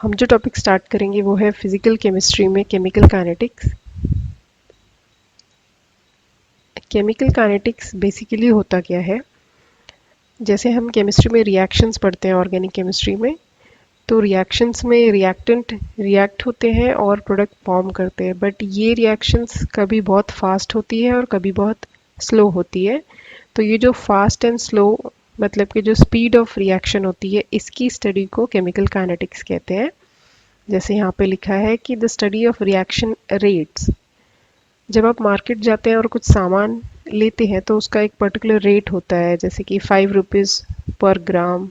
हम जो topic start करेंगे वो है फिजिकल केमिस्ट्री में chemical kinetics. Chemical kinetics basically होता क्या है, जैसे हम केमिस्ट्री में रिएक्शंस पढ़ते हैं ऑर्गेनिक केमिस्ट्री में, तो रिएक्शंस में रिएक्टेंट रिएक्ट होते हैं और प्रोडक्ट फॉर्म करते हैं, बट ये रिएक्शंस कभी बहुत फास्ट होती है और कभी बहुत स्लो होती है। तो ये जो फास्ट एंड स्लो मतलब कि जो स्पीड ऑफ रिएक्शन होती है, इसकी स्टडी को केमिकल काइनेटिक्स कहते हैं। जैसे यहाँ पे लिखा है कि the study of reaction rates. जब आप मार्केट जाते हैं और कुछ सामान लेते हैं तो उसका एक पर्टिकुलर रेट होता है, जैसे कि 5 रुपीज़ पर ग्राम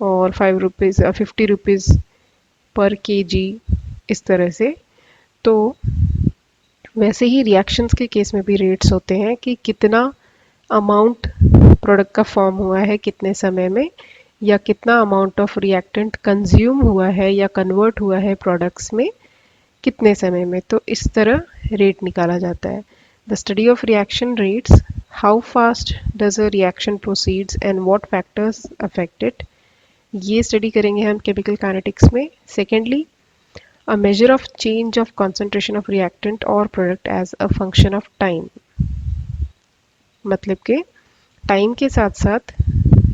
और 5 रुपीज़ 50 रुपीज़ पर केजी, इस तरह से। तो वैसे ही रिएक्शंस के केस में भी रेट्स होते हैं कि कितना अमाउंट प्रोडक्ट का फॉर्म हुआ है कितने समय में, या कितना अमाउंट ऑफ रिएक्टेंट कंज्यूम हुआ है या कन्वर्ट हुआ है प्रोडक्ट्स में कितने समय में। तो इस तरह रेट निकाला जाता है। The study of reaction rates, how fast does a reaction proceeds and what factors affect it, ये स्टडी करेंगे हम केमिकल काइनेटिक्स में। Secondly, a measure of change of concentration of reactant और product as a function of time, मतलब कि time के साथ साथ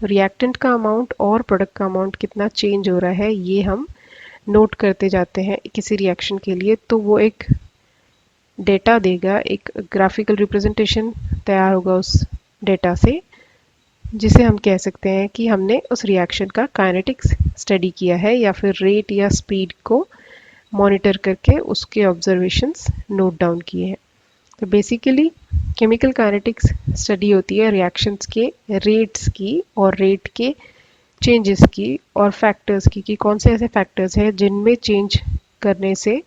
रिएक्टेंट का अमाउंट और प्रोडक्ट का अमाउंट कितना चेंज हो रहा है ये हम नोट करते जाते हैं किसी रिएक्शन के लिए। तो वो एक डेटा देगा, एक ग्राफिकल रिप्रेजेंटेशन तैयार होगा उस डेटा से, जिसे हम कह सकते हैं कि हमने उस रिएक्शन का काइनेटिक्स स्टडी किया है या फिर रेट या स्पीड को मॉनिटर करके उसके ऑब्जर्वेशंस नोट डाउन किए हैं। तो बेसिकली केमिकल काइनेटिक्स स्टडी होती है रिएक्शंस के रेट्स की और रेट के चेंजेस की और फैक्टर्स की, कि कौन से ऐसे फैक्टर्स हैं जिनमें चेंज करने से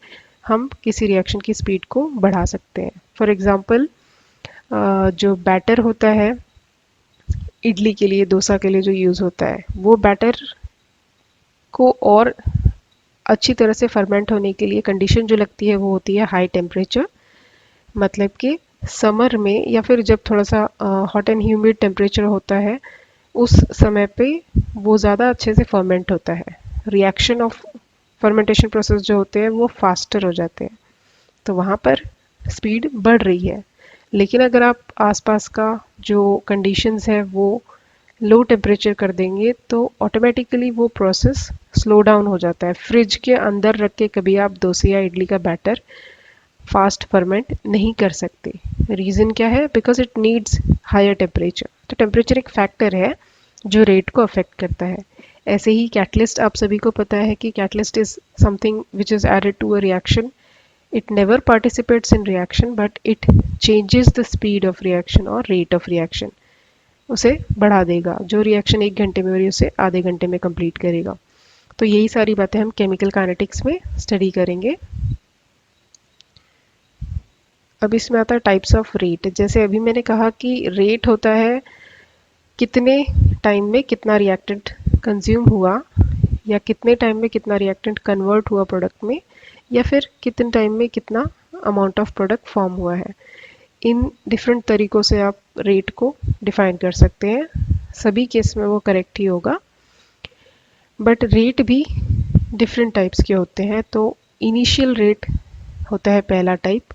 हम किसी रिएक्शन की स्पीड को बढ़ा सकते हैं। फॉर एग्जांपल, जो बैटर होता है इडली के लिए, डोसा के लिए जो यूज़ होता है, वो बैटर को और अच्छी तरह से फर्मेंट होने के लिए कंडीशन जो लगती है वो होती है हाई टेम्परेचर। मतलब कि समर में या फिर जब थोड़ा सा हॉट एंड ह्यूमिड टेम्परेचर होता है, उस समय पे वो ज़्यादा अच्छे से फर्मेंट होता है। रिएक्शन ऑफ फर्मेंटेशन प्रोसेस जो होते हैं वो फास्टर हो जाते हैं, तो वहाँ पर स्पीड बढ़ रही है। लेकिन अगर आप आसपास का जो कंडीशंस है वो लो टेम्परेचर कर देंगे तो ऑटोमेटिकली वो प्रोसेस स्लो डाउन हो जाता है। फ्रिज के अंदर रख के कभी आप डोसे या इडली का बैटर फास्ट फर्मेंट नहीं कर सकते। रीज़न क्या है? Because it needs higher temperature. तो टेम्परेचर एक फैक्टर है जो रेट को अफेक्ट करता है। ऐसे ही कैटलिस्ट, आप सभी को पता है कि catalyst is something which is added to a reaction. It never participates in reaction but it changes the speed of reaction और रेट ऑफ रिएक्शन, उसे बढ़ा देगा। जो रिएक्शन 1 घंटे में हो रही है उसे आधे घंटे में कंप्लीट करेगा। तो यही सारी बातें हम केमिकल काइनेटिक्स में स्टडी करेंगे। अब इसमें आता है टाइप्स ऑफ रेट। जैसे अभी मैंने कहा कि रेट होता है कितने टाइम में कितना रिएक्टेंट कंज्यूम हुआ, या कितने टाइम में कितना रिएक्टेंट कन्वर्ट हुआ प्रोडक्ट में, या फिर कितने टाइम में कितना अमाउंट ऑफ प्रोडक्ट फॉर्म हुआ है। इन डिफरेंट तरीक़ों से आप रेट को डिफाइन कर सकते हैं। सभी केस में वो करेक्ट ही होगा, बट रेट भी डिफरेंट टाइप्स के होते हैं। तो इनिशियल रेट होता है पहला type.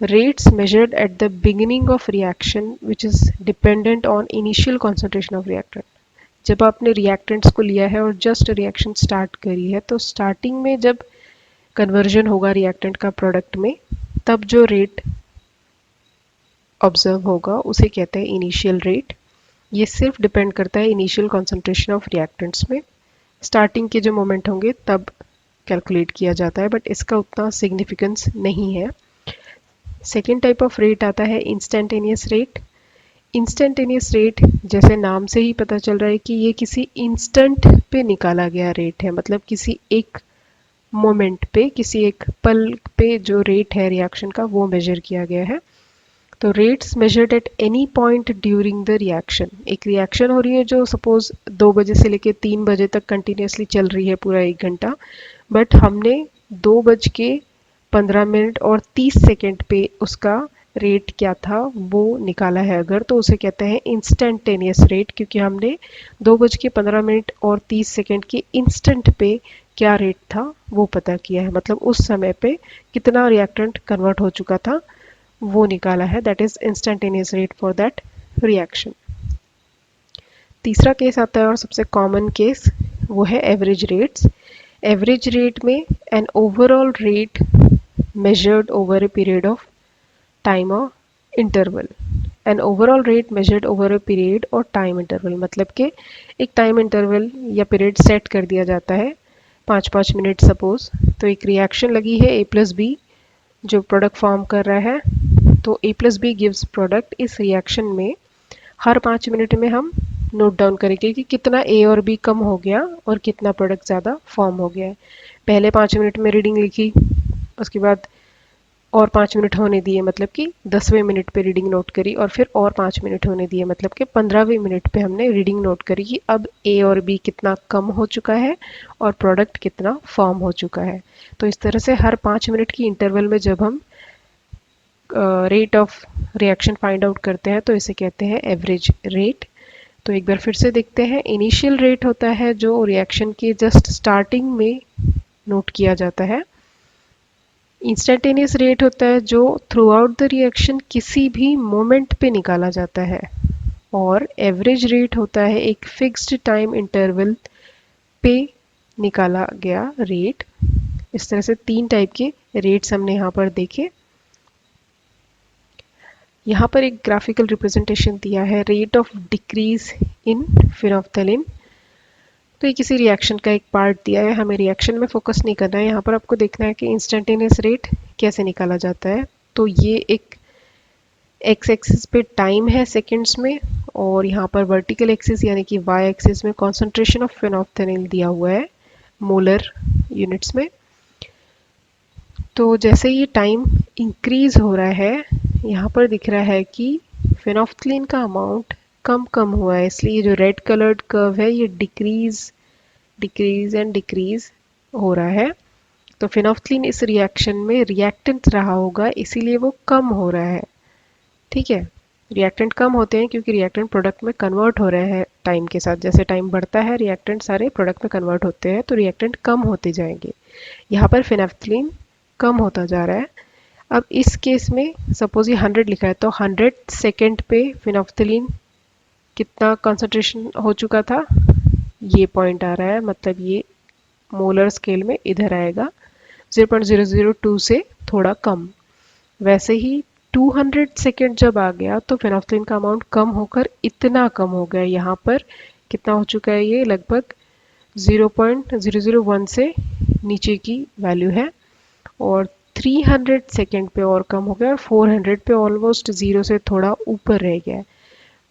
Rates measured at the beginning of reaction which is dependent on initial concentration of reactant। जब आपने reactants को लिया है और just reaction start करी है, तो starting में जब conversion होगा reactant का product में, तब जो rate observe होगा उसे कहते हैं initial rate। ये सिर्फ depend करता है initial concentration of reactants में। starting के जो moment होंगे तब calculate किया जाता है, बट इसका उतना significance नहीं है। सेकेंड टाइप ऑफ रेट आता है इंस्टेंटेनियस रेट। इंस्टेंटेनियस रेट, जैसे नाम से ही पता चल रहा है कि ये किसी इंस्टेंट पे निकाला गया रेट है, मतलब किसी एक मोमेंट पे, किसी एक पल पे जो रेट है रिएक्शन का वो मेजर किया गया है। तो rates measured at any point during the reaction. एक रिएक्शन हो रही है जो सपोज 2 बजे से लेके 3 बजे तक कंटिन्यूसली चल रही है पूरा 1 घंटा, बट हमने 2:15 और 30 सेकेंड पे उसका रेट क्या था वो निकाला है अगर, तो उसे कहते हैं इंस्टेंटेनियस रेट, क्योंकि हमने 2:15 और 30 सेकेंड के इंस्टेंट पे क्या रेट था वो पता किया है, मतलब उस समय पे कितना रिएक्टेंट कन्वर्ट हो चुका था वो निकाला है, that is instantaneous rate for that reaction. तीसरा केस आता है और सबसे कॉमन केस, वो है एवरेज रेट्स। एवरेज रेट में an overall rate measured over a period of time or interval। An overall rate measured over a period और time interval, मतलब कि एक टाइम इंटरवल या पीरियड सेट कर दिया जाता है 5-5 मिनट सपोज। तो एक रिएक्शन लगी है ए प्लस बी जो प्रोडक्ट फॉर्म कर रहा है, तो ए प्लस बी गिव्स प्रोडक्ट। इस रिएक्शन में हर 5 मिनट में हम नोट डाउन करेंगे कि कितना ए और बी कम हो गया और कितना प्रोडक्ट ज़्यादा फॉर्म हो गया है। पहले 5 मिनट में रीडिंग लिखी, उसके बाद और 5 मिनट होने दिए, मतलब कि 10वें मिनट पे रीडिंग नोट करी, और फिर और 5 मिनट होने दिए, मतलब कि 15वें मिनट पे हमने रीडिंग नोट करी कि अब ए और बी कितना कम हो चुका है और प्रोडक्ट कितना फॉर्म हो चुका है। तो इस तरह से हर 5 मिनट की इंटरवल में जब हम rate of reaction find out करते हैं तो इसे कहते हैं एवरेज रेट। तो एक बार फिर से देखते हैं। इनिशियल रेट होता है जो रिएक्शन के जस्ट स्टार्टिंग में नोट किया जाता है। इंस्टेंटेनियस रेट होता है जो थ्रू आउट द रिएक्शन किसी भी मोमेंट पे निकाला जाता है। और एवरेज रेट होता है एक फिक्स्ड टाइम इंटरवल पे निकाला गया रेट। इस तरह से 3 टाइप के रेट्स हमने यहाँ पर देखे। यहाँ पर एक ग्राफिकल रिप्रेजेंटेशन दिया है, रेट ऑफ डिक्रीज इन फिनोल्फ्थालीन। तो ये किसी रिएक्शन का एक पार्ट दिया है, हमें रिएक्शन में फोकस नहीं करना है, यहाँ पर आपको देखना है कि इंस्टेंटेनियस रेट कैसे निकाला जाता है। तो ये एक एक्स एक्सिस पे टाइम है सेकंड्स में, और यहाँ पर वर्टिकल एक्सिस यानी कि वाई एक्सिस में कॉन्सेंट्रेशन ऑफ फिनोल्फ्थालीन दिया हुआ है मोलर यूनिट्स में। तो जैसे ये टाइम इंक्रीज हो रहा है, यहाँ पर दिख रहा है कि फिनोल्फ्थालीन का अमाउंट कम कम हुआ है, इसलिए जो रेड कलर्ड कर्व है ये डिक्रीज एंड डिक्रीज हो रहा है। तो फिनोल्फ्थालीन इस रिएक्शन में रिएक्टेंट रहा होगा, इसीलिए वो कम हो रहा है। ठीक है, रिएक्टेंट कम होते हैं क्योंकि रिएक्टेंट प्रोडक्ट में कन्वर्ट हो रहे हैं टाइम के साथ। जैसे टाइम बढ़ता है रिएक्टेंट सारे प्रोडक्ट में कन्वर्ट होते हैं, तो रिएक्टेंट कम होते जाएंगे। यहाँ पर फिनोल्फ्थालीन कम होता जा रहा है। अब इस केस में सपोज ये 100 लिखा है, तो 100 सेकेंड पे फिनोल्फ्थालीन कितना कंसंट्रेशन हो चुका था, ये पॉइंट आ रहा है, मतलब ये मोलर स्केल में इधर आएगा 0.002 से थोड़ा कम। वैसे ही 200 सेकेंड जब आ गया तो फिनोल्फ्थालीन का अमाउंट कम होकर इतना कम हो गया, यहाँ पर कितना हो चुका है, ये लगभग 0.001 से नीचे की वैल्यू है। और 300 सेकेंड पे और कम हो गया, और 400 पे ऑलमोस्ट ज़ीरो से थोड़ा ऊपर रह गया है।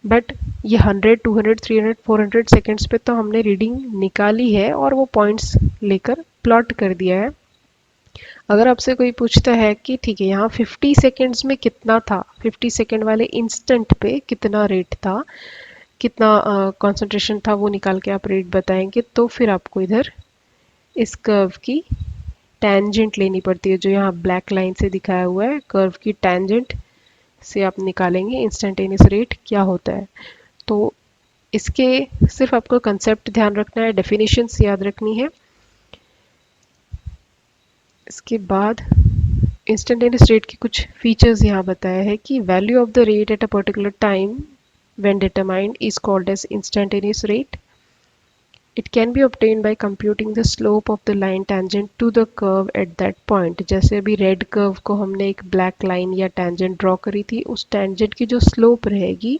बट ये 100, 200, 300, 400 सेकेंड्स पे तो हमने रीडिंग निकाली है और वो पॉइंट्स लेकर प्लॉट कर दिया है। अगर आपसे कोई पूछता है कि ठीक है यहाँ 50 सेकेंड्स में कितना था, 50 सेकेंड वाले इंस्टेंट पे कितना रेट था, कितना कंसंट्रेशन था, वो निकाल के आप रेट बताएंगे, तो फिर आपको इधर इस कर्व की टेंजेंट लेनी पड़ती है, जो यहाँ ब्लैक लाइन से दिखाया हुआ है। कर्व की टेंजेंट से आप निकालेंगे इंस्टेंटेनियस रेट क्या होता है। तो इसके सिर्फ आपको कंसेप्ट ध्यान रखना है, डेफिनेशंस याद रखनी है। इसके बाद इंस्टेंटेनियस रेट की कुछ फीचर्स यहाँ बताया है कि value of the rate at a particular time when determined is called as instantaneous rate. It can be obtained by computing the slope of the line tangent to the curve at that point। जैसे अभी red curve को हमने एक black line या tangent draw करी थी, उस tangent की जो स्लोप रहेगी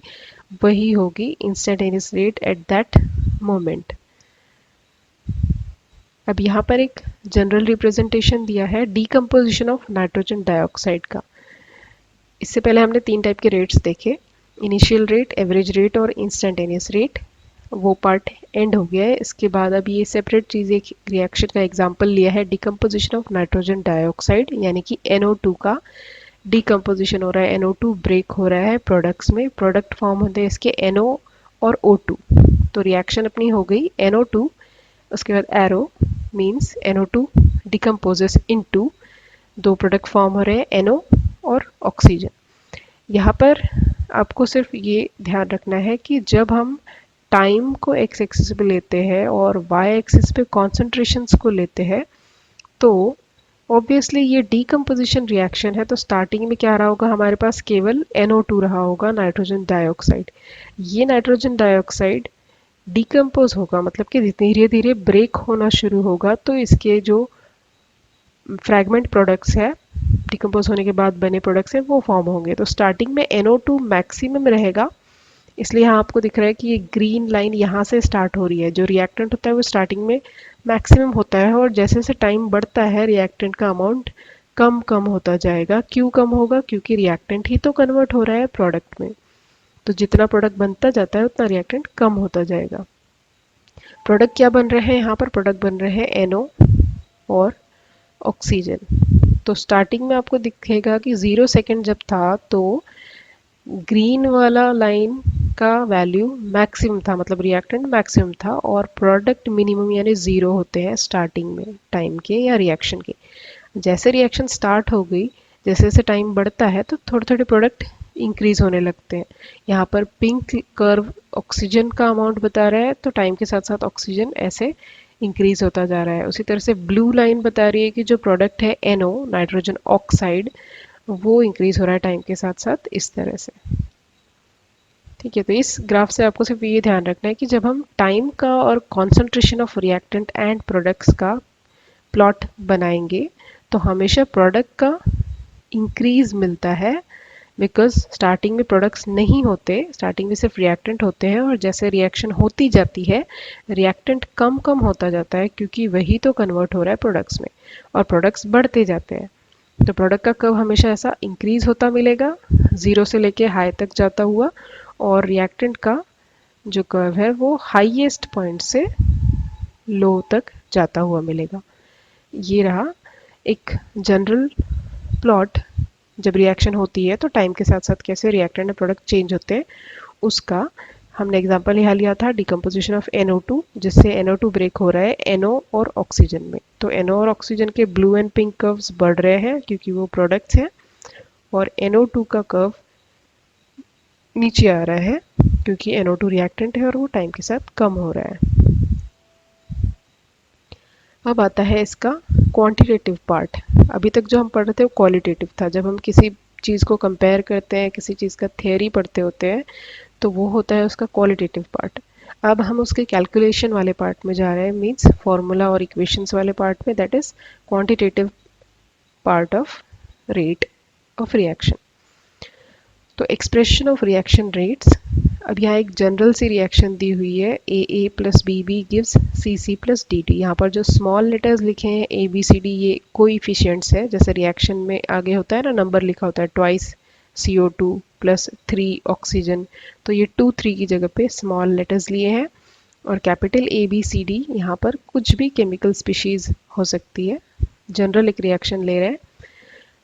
वही होगी instantaneous rate at that moment. अब यहाँ पर एक जनरल रिप्रेजेंटेशन दिया है डीकम्पोजिशन ऑफ नाइट्रोजन डाइऑक्साइड का। इससे पहले हमने 3 टाइप के रेट्स देखे, इनिशियल रेट, एवरेज रेट और इंस्टेंटेनियस रेट। वो पार्ट एंड हो गया है। इसके बाद अब ये सेपरेट चीज़ एक रिएक्शन का एग्जांपल लिया है, डिकम्पोजिशन ऑफ नाइट्रोजन डाइऑक्साइड, यानी कि NO2 का डिकम्पोजिशन हो रहा है, NO2 ब्रेक हो रहा है प्रोडक्ट्स में, प्रोडक्ट फॉर्म होते हैं इसके NO और O2। तो रिएक्शन अपनी हो गई NO2, उसके बाद arrow means NO2 decomposes into, 2 product form हो रहे हैं NO और ऑक्सीजन। यहाँ पर आपको सिर्फ ये ध्यान रखना है कि जब हम टाइम को एक्स एक्सिस पे लेते हैं और वाई एक्सिस पे कॉन्सेंट्रेशंस को लेते हैं, तो ऑब्वियसली ये डीकम्पोजिशन रिएक्शन है, तो स्टार्टिंग में क्या रहा होगा, हमारे पास केवल NO2 रहा होगा, नाइट्रोजन डाइऑक्साइड। ये नाइट्रोजन डाइऑक्साइड डिकम्पोज होगा, मतलब कि धीरे धीरे ब्रेक होना शुरू होगा, तो इसके जो फ्रैगमेंट प्रोडक्ट्स है, डिकम्पोज होने के बाद बने प्रोडक्ट्स हैं, वो फॉर्म होंगे। तो स्टार्टिंग में NO2 मैक्सिमम रहेगा, इसलिए यहाँ आपको दिख रहा है कि ये ग्रीन लाइन यहाँ से स्टार्ट हो रही है। जो रिएक्टेंट होता है वो स्टार्टिंग में मैक्सिमम होता है और जैसे जैसे टाइम बढ़ता है रिएक्टेंट का अमाउंट कम कम होता जाएगा। क्यों कम होगा? क्योंकि रिएक्टेंट ही तो कन्वर्ट हो रहा है प्रोडक्ट में, तो जितना प्रोडक्ट बनता जाता है उतना रिएक्टेंट कम होता जाएगा। प्रोडक्ट क्या बन रहे हैं यहाँ पर? प्रोडक्ट बन रहे हैं NO और ऑक्सीजन। तो स्टार्टिंग में आपको दिखेगा कि 0 सेकेंड जब था तो ग्रीन वाला लाइन का वैल्यू मैक्सिमम था, मतलब रिएक्टेंट मैक्सिमम था, और प्रोडक्ट मिनिमम यानी 0 होते हैं स्टार्टिंग में टाइम के या रिएक्शन के। जैसे रिएक्शन स्टार्ट हो गई, जैसे जैसे टाइम बढ़ता है तो थोड़े थोड़े प्रोडक्ट इंक्रीज होने लगते हैं। यहाँ पर पिंक कर्व ऑक्सीजन का अमाउंट बता रहा है, तो टाइम के साथ साथ ऑक्सीजन ऐसे इंक्रीज होता जा रहा है। उसी तरह से ब्लू लाइन बता रही है कि जो प्रोडक्ट है NO, नाइट्रोजन ऑक्साइड, वो इंक्रीज हो रहा है टाइम के साथ साथ इस तरह से। ठीक है, तो इस ग्राफ से आपको सिर्फ ये ध्यान रखना है कि जब हम टाइम का और concentration of reactant and products का प्लॉट बनाएंगे तो हमेशा प्रोडक्ट का इंक्रीज मिलता है, बिकॉज स्टार्टिंग में प्रोडक्ट्स नहीं होते, स्टार्टिंग में सिर्फ रिएक्टेंट होते हैं, और जैसे रिएक्शन होती जाती है रिएक्टेंट कम कम होता जाता है, क्योंकि वही तो कन्वर्ट हो रहा है प्रोडक्ट्स में, और प्रोडक्ट्स बढ़ते जाते हैं। तो प्रोडक्ट का कर्व हमेशा ऐसा इंक्रीज होता मिलेगा, 0 से लेके हाई तक जाता हुआ, और रिएक्टेंट का जो कर्व है वो हाईएस्ट पॉइंट से लो तक जाता हुआ मिलेगा। ये रहा एक जनरल प्लॉट, जब रिएक्शन होती है तो टाइम के साथ साथ कैसे रिएक्टेंट एंड प्रोडक्ट चेंज होते हैं उसका। हमने एग्जांपल यहाँ लिया था डिकम्पोजिशन ऑफ NO2, जिससे NO2 ब्रेक हो रहा है NO और ऑक्सीजन में। तो NO और ऑक्सीजन के ब्लू एंड पिंक कर्व्स बढ़ रहे हैं क्योंकि वो प्रोडक्ट्स हैं, और NO2 का कर्व नीचे आ रहा है क्योंकि NO2 रिएक्टेंट है और वो टाइम के साथ कम हो रहा है। अब आता है इसका क्वांटिटेटिव पार्ट। अभी तक जो हम पढ़ रहे थे वो क्वालिटेटिव था, जब हम किसी चीज़ को कंपेयर करते हैं, किसी चीज़ का थियरी पढ़ते होते हैं, तो वो होता है उसका क्वालिटेटिव पार्ट। अब हम उसके कैलकुलेशन वाले पार्ट में जा रहे हैं, मीन्स फॉर्मूला और इक्वेशंस वाले पार्ट में, that is quantitative part of rate of reaction. तो एक्सप्रेशन ऑफ रिएक्शन रेट्स, अब यहाँ एक जनरल सी रिएक्शन दी हुई है, AA plus BB gives CC plus DD। यहाँ पर जो स्मॉल लेटर्स लिखे हैं ABCD, ये कोएफिशिएंट्स है। जैसे रिएक्शन में आगे होता है ना, नंबर लिखा होता है, ट्वाइस CO2 प्लस 3 ऑक्सीजन, तो ये 2 3 की जगह पे स्मॉल लेटर्स लिए हैं, और कैपिटल ABCD यहाँ पर कुछ भी केमिकल स्पीशीज हो सकती है। जनरल एक रिएक्शन ले रहे हैं।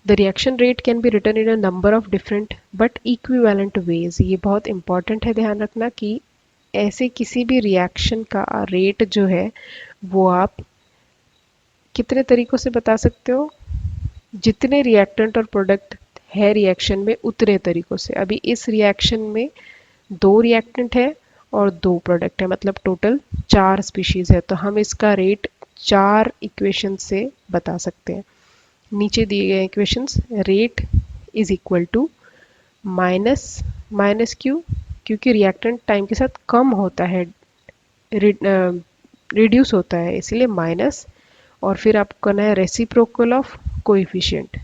The reaction rate can be written in a number of different but equivalent ways। ये बहुत important है ध्यान रखना कि ऐसे किसी भी रिएक्शन का रेट जो है वो आप कितने तरीकों से बता सकते हो, जितने रिएक्टेंट और प्रोडक्ट है रिएक्शन में उतने तरीकों से। अभी इस रिएक्शन में 2 रिएक्टेंट है और 2 प्रोडक्ट है, मतलब टोटल 4 स्पीशीज है, तो हम इसका रेट 4 इक्वेशन से बता सकते हैं। नीचे दिए गए equations, rate is equal to minus Q, क्योंकि रिएक्टेंट टाइम के साथ कम होता है, रिड्यूस होता है, इसलिए माइनस, और फिर आपको करना है रेसिप्रोकल ऑफ कोएफिशिएंट।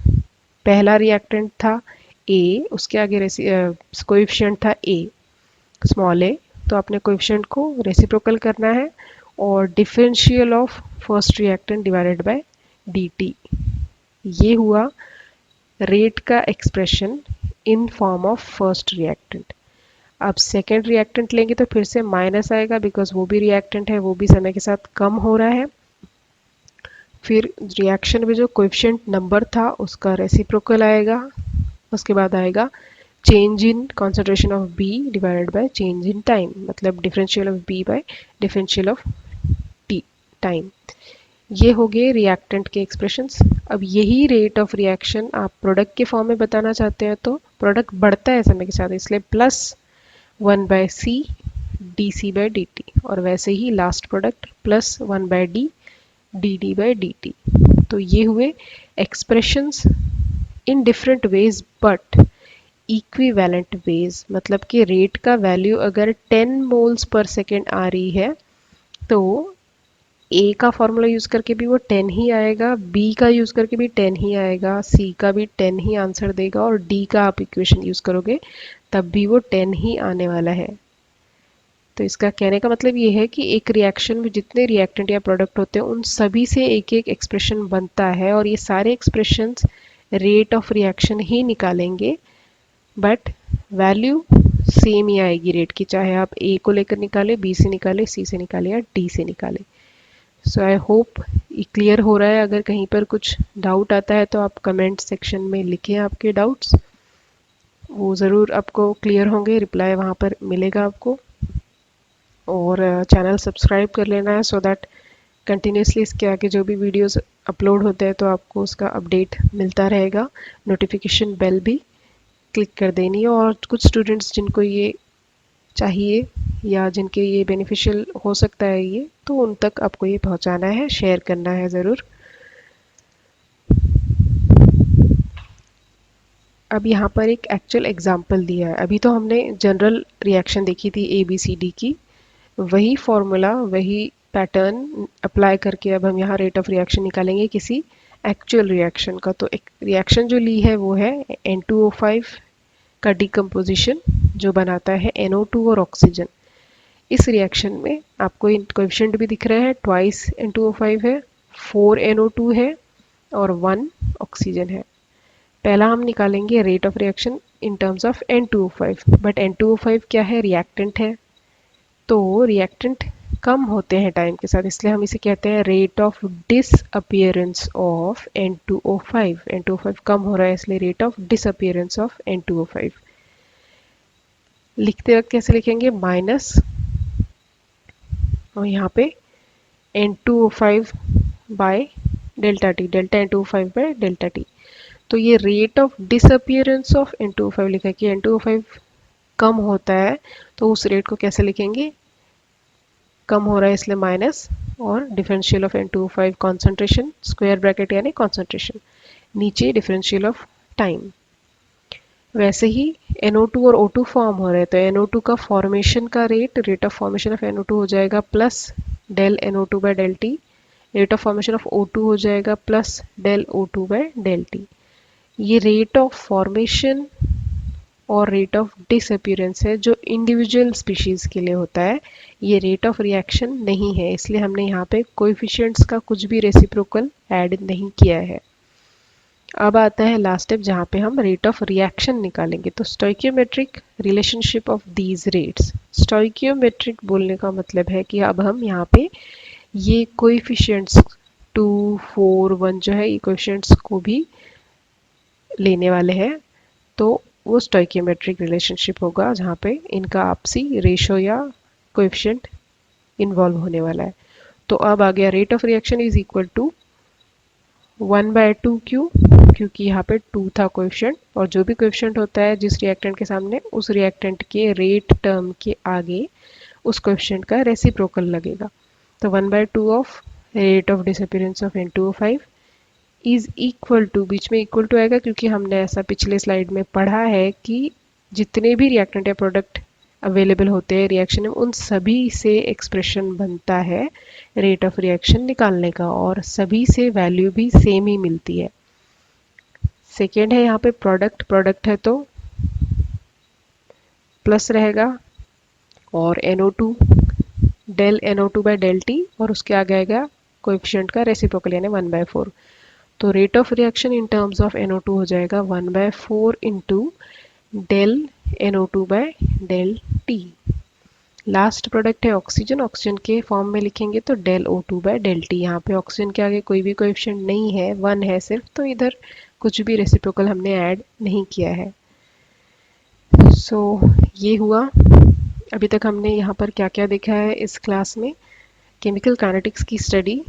पहला रिएक्टेंट था A, उसके आगे कोएफिशिएंट था A, स्मॉल a, तो आपने कोएफिशिएंट को रेसिप्रोकल करना है, और differential of first reactant divided by dt। ये हुआ रेट का expression in form of first reactant. अब सेकेंड रिएक्टेंट लेंगे तो फिर से माइनस आएगा, बिकॉज वो भी रिएक्टेंट है, वो भी समय के साथ कम हो रहा है। फिर रिएक्शन में जो कोएफिशिएंट नंबर था उसका रेसिप्रोकल आएगा, उसके बाद आएगा change in concentration of B divided by change in time, मतलब differential of B by differential of T time. ये हो गए रिएक्टेंट के एक्सप्रेशंस। अब यही रेट ऑफ रिएक्शन आप प्रोडक्ट के फॉर्म में बताना चाहते हैं, तो प्रोडक्ट बढ़ता है समय के साथ, इसलिए +1/C D C by D T, और वैसे ही last product plus 1 by D D D by D T. तो ये हुए expressions in different ways but equivalent ways, मतलब कि रेट का वैल्यू अगर 10 मोल्स पर सेकेंड आ रही है तो ए का फॉर्मूला यूज़ करके भी वो 10 ही आएगा, बी का यूज़ करके भी 10 ही आएगा, सी का भी 10 ही आंसर देगा, और डी का आप इक्वेशन यूज़ करोगे तब भी वो 10 ही आने वाला है। तो इसका कहने का मतलब ये है कि एक रिएक्शन में जितने रिएक्टेंट या प्रोडक्ट होते हैं उन सभी से एक एक एक्सप्रेशन बनता है, और ये सारे एक्सप्रेशंस रेट ऑफ रिएक्शन ही निकालेंगे, बट वैल्यू सेम ही आएगी रेट की, चाहे आप ए को लेकर निकाले, बी से निकाले, सी से निकाले या डी से निकाले। सो आई होप ये क्लियर हो रहा है। अगर कहीं पर कुछ डाउट आता है तो आप कमेंट सेक्शन में लिखें आपके डाउट्स, वो ज़रूर आपको क्लियर होंगे, रिप्लाई वहाँ पर मिलेगा आपको। और चैनल सब्सक्राइब कर लेना है सो दैट कंटिन्यूसली इसके आगे जो भी वीडियोस अपलोड होते हैं तो आपको उसका अपडेट मिलता रहेगा। नोटिफिकेशन बेल भी क्लिक कर देनी है, और कुछ स्टूडेंट्स जिनको ये चाहिए या जिनके ये बेनिफिशियल हो सकता है ये, तो उन तक आपको ये पहुंचाना है, शेयर करना है ज़रूर। अब यहाँ पर एक एक्चुअल एग्जांपल दिया है। अभी तो हमने जनरल रिएक्शन देखी थी ए बी सी डी की, वही फॉर्मूला वही पैटर्न अप्लाई करके अब हम यहाँ रेट ऑफ रिएक्शन निकालेंगे किसी एक्चुअल रिएक्शन का। तो एक रिएक्शन जो ली है वो है N2O5 का डिकम्पोजिशन जो बनाता है NO2 और ऑक्सीजन। इस रिएक्शन में आपको कोएफिशिएंट भी दिख रहे हैं, ट्वाइस N2O5 है, 4 NO2 है और 1 ऑक्सीजन है। पहला हम निकालेंगे rate of reaction in terms of N2O5, but N2O5 क्या है, रिएक्टेंट है, तो रिएक्टेंट कम होते हैं टाइम के साथ, इसलिए हम इसे कहते हैं rate of disappearance of N2O5। N2O5 कम हो रहा है इसलिए rate of disappearance of N2O5। लिखते वक्त कैसे लिखेंगे, माइनस और यहाँ पे N2O5 by delta T, delta N2O5 by delta T. तो ये rate of disappearance of N2O5 लिखा है कि N2O5 कम होता है, तो उस रेट को कैसे लिखेंगे, कम हो रहा है इसलिए माइनस, और differential of N2O5 concentration, square bracket यानी कॉन्सेंट्रेशन, नीचे डिफरेंशियल ऑफ टाइम। वैसे ही NO2 और O2 फॉर्म हो रहे हैं, तो NO2 का फॉर्मेशन का rate of formation of NO2 हो जाएगा plus del NO2 by del T, rate of formation of O2 हो जाएगा plus del O2 by del T. ये रेट ऑफ फॉर्मेशन और रेट ऑफ डिसअपियरेंस है जो इंडिविजुअल स्पीशीज़ के लिए होता है, ये रेट ऑफ रिएक्शन नहीं है, इसलिए हमने यहाँ पे कोएफिशिएंट्स का कुछ भी रेसिप्रोकल ऐड नहीं किया है। अब आता है लास्ट स्टेप जहाँ पे हम रेट ऑफ रिएक्शन निकालेंगे। तो stoichiometric relationship of these rates, stoichiometric बोलने का मतलब है कि अब हम यहाँ पे ये कोएफिशिएंट्स 2, 4, 1 जो है ये कोएफिशिएंट्स को भी लेने वाले हैं, तो वो स्टोइकियोमेट्रिक रिलेशनशिप होगा जहाँ पे इनका आपसी रेशो या कोएफिशिएंट इन्वॉल्व होने वाला है। तो अब आ गया rate of reaction is equal to 1/2 Q, क्योंकि यहाँ पे 2 था कोएफिशिएंट, और जो भी कोएफिशिएंट होता है जिस रिएक्टेंट के सामने उस रिएक्टेंट के रेट टर्म के आगे उस कोएफिशिएंट का रेसिप्रोकल लगेगा। तो 1/2 of rate of disappearance of N2O5 is equal to, बीच में इक्वल टू आएगा क्योंकि हमने ऐसा पिछले स्लाइड में पढ़ा है कि जितने भी रिएक्टेंट या प्रोडक्ट अवेलेबल होते हैं रिएक्शन में उन सभी से एक्सप्रेशन बनता है रेट ऑफ रिएक्शन निकालने का, और सभी से वैल्यू भी सेम ही मिलती है। सेकेंड है यहाँ पे प्रोडक्ट है तो प्लस रहेगा, और NO2 del NO2 by del T, और उसके आगे आएगा कोएफिशिएंट का रेसिप्रोकल यानी 1/4। तो rate of reaction in terms of NO2 हो जाएगा 1/4 into del NO2 by del T. Last product है ऑक्सीजन, ऑक्सीजन के फॉर्म में लिखेंगे तो del O2 by del T. यहाँ पे ऑक्सीजन के आगे कोई भी कोएफिशिएंट नहीं है, 1 है सिर्फ, तो इधर कुछ भी रेसिप्रोकल हमने ऐड नहीं किया है। सो ये हुआ। अभी तक हमने यहाँ पर क्या क्या देखा है इस क्लास में, केमिकल काइनेटिक्स की स्टडी,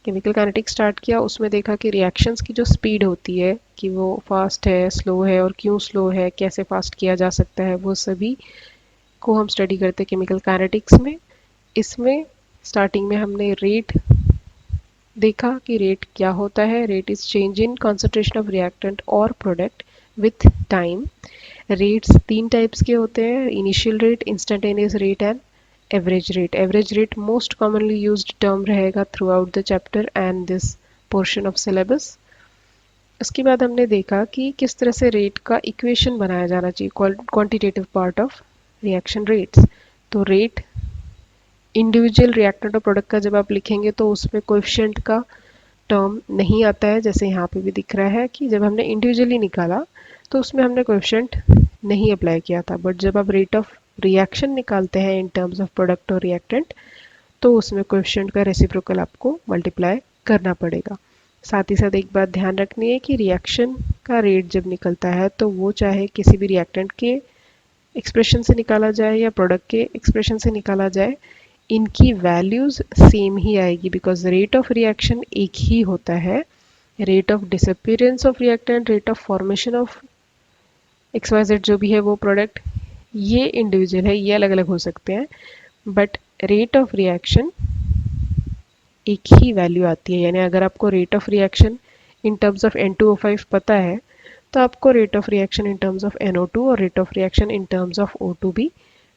केमिकल काइनेटिक्स स्टार्ट किया, उसमें देखा कि रिएक्शंस की जो स्पीड होती है कि वो फास्ट है, स्लो है, और क्यों स्लो है, कैसे फास्ट किया जा सकता है, वो सभी को हम स्टडी करते हैं केमिकल काइनेटिक्स में। इसमें स्टार्टिंग में हमने रेट देखा कि रेट क्या होता है। Rate is change in concentration of reactant और प्रोडक्ट विथ टाइम। रेट्स तीन टाइप्स के होते हैं, initial rate, instantaneous rate and average rate. Average rate most commonly used term रहेगा throughout the chapter and this portion of syllabus. उसके बाद हमने देखा कि किस तरह से रेट का इक्वेशन बनाया जाना चाहिए, quantitative part of reaction rates. तो रेट इंडिविजुअल रिएक्टेंट और प्रोडक्ट का जब आप लिखेंगे तो उसमें कोएफिशिएंट का टर्म नहीं आता है, जैसे यहाँ पे भी दिख रहा है कि जब हमने इंडिविजुअली निकाला तो उसमें हमने कोएफिशिएंट नहीं अप्लाई किया था। बट जब आप रेट ऑफ रिएक्शन निकालते हैं इन टर्म्स ऑफ प्रोडक्ट और रिएक्टेंट तो उसमें कोएफिशिएंट का रेसिप्रोकल आपको मल्टीप्लाई करना पड़ेगा। साथ ही साथ एक बात ध्यान रखनी है कि रिएक्शन का रेट जब निकलता है तो वो चाहे किसी भी रिएक्टेंट के एक्सप्रेशन से निकाला जाए या प्रोडक्ट के एक्सप्रेशन से निकाला जाए, इनकी वैल्यूज सेम ही आएगी, बिकॉज रेट ऑफ रिएक्शन एक ही होता है। Rate of disappearance of reactant, rate of formation of XYZ जो भी है वो प्रोडक्ट, ये इंडिविजुअल है, ये अलग अलग हो सकते हैं, बट रेट ऑफ रिएक्शन एक ही वैल्यू आती है। यानी अगर आपको rate of reaction in terms of N2O5 पता है तो आपको rate of reaction in terms of NO2 और rate of reaction in terms of O2 भी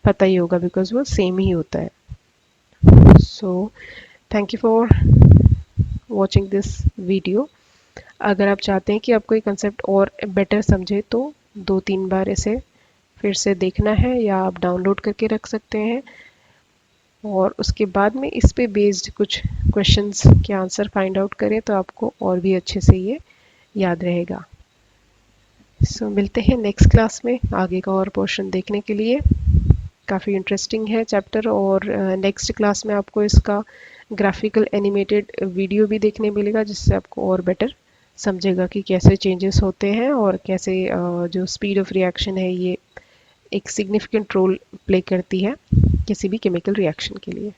पता ही होगा, बिकॉज वो सेम ही होता है। So thank you for watching this video। अगर आप चाहते हैं कि आपको ये कंसेप्ट और बेटर समझे तो 2-3 बार इसे फिर से देखना है या आप डाउनलोड करके रख सकते हैं और उसके बाद में इस पे बेस्ड कुछ क्वेश्चंस के आंसर फाइंड आउट करें तो आपको और भी अच्छे से ये याद रहेगा। मिलते हैं नेक्स्ट क्लास में आगे का और पोर्शन देखने के लिए। काफ़ी इंटरेस्टिंग है चैप्टर और नेक्स्ट क्लास में आपको इसका ग्राफिकल एनिमेटेड वीडियो भी देखने मिलेगा, जिससे आपको और बेटर समझेगा कि कैसे चेंजेस होते हैं और कैसे जो स्पीड ऑफ रिएक्शन है ये एक सिग्निफिकेंट रोल प्ले करती है किसी भी केमिकल रिएक्शन के लिए।